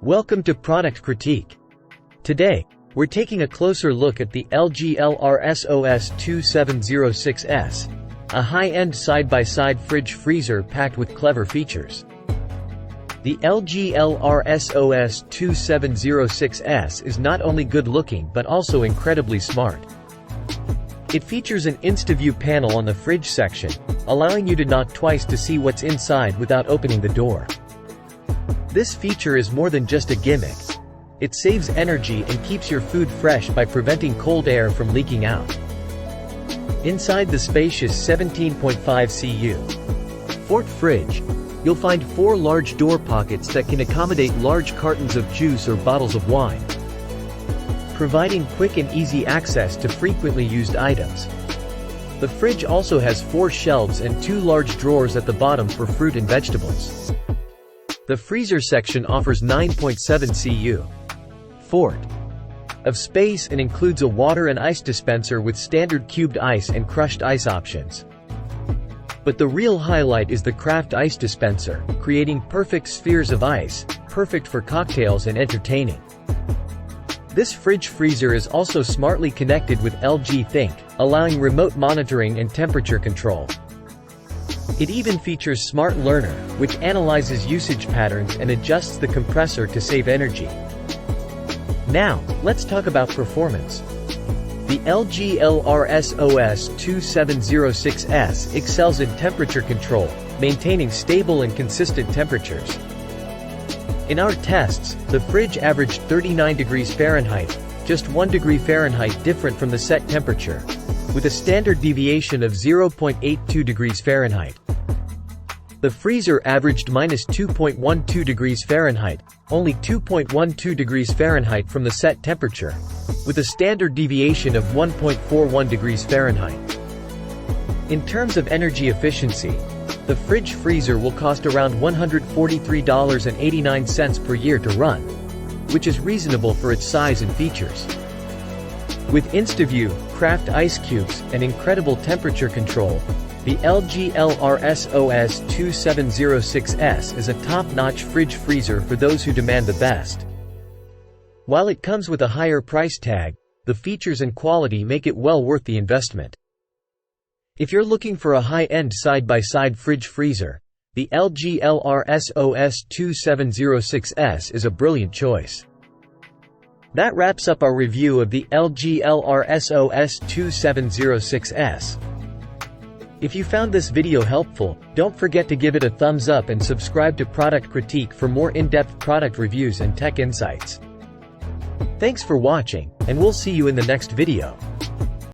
Welcome to Product Critique. Today, we're taking a closer look at the LG LRSOS2706S, a high-end side-by-side fridge freezer packed with clever features. The LG LRSOS2706S is not only good-looking but also incredibly smart. It features an InstaView panel on the fridge section, allowing you to knock twice to see what's inside without opening the door. This feature is more than just a gimmick. It saves energy and keeps your food fresh by preventing cold air from leaking out. Inside the spacious 17.5 cu Fort fridge, you'll find 4 large door pockets that can accommodate large cartons of juice or bottles of wine, providing quick and easy access to frequently used items. The fridge also has 4 shelves and 2 large drawers at the bottom for fruit and vegetables. The freezer section offers 9.7 cu Fort of space and includes a water and ice dispenser with standard cubed ice and crushed ice options. But the real highlight is the craft ice dispenser, creating perfect spheres of ice, perfect for cocktails and entertaining. This fridge freezer is also smartly connected with LG Think, allowing remote monitoring and temperature control. It even features Smart Learner, which analyzes usage patterns and adjusts the compressor to save energy. Now, let's talk about performance. The LG LRSOS2706S excels in temperature control, maintaining stable and consistent temperatures. In our tests, the fridge averaged 39 degrees Fahrenheit, just 1 degree Fahrenheit different from the set temperature, with a standard deviation of 0.82 degrees Fahrenheit. The freezer averaged -2.12 degrees Fahrenheit, only 2.12 degrees Fahrenheit from the set temperature, with a standard deviation of 1.41 degrees Fahrenheit. In terms of energy efficiency, the fridge freezer will cost around $143.89 per year to run, which is reasonable for its size and features. With InstaView, craft ice cubes, and incredible temperature control, the LG LRSOS2706S is a top-notch fridge freezer for those who demand the best. While it comes with a higher price tag, the features and quality make it well worth the investment. If you're looking for a high-end side-by-side fridge freezer, the LG LRSOS2706S is a brilliant choice. That wraps up our review of the LG LRSOS2706S. If you found this video helpful, don't forget to give it a thumbs up and subscribe to Product Critique for more in-depth product reviews and tech insights. Thanks for watching, and we'll see you in the next video.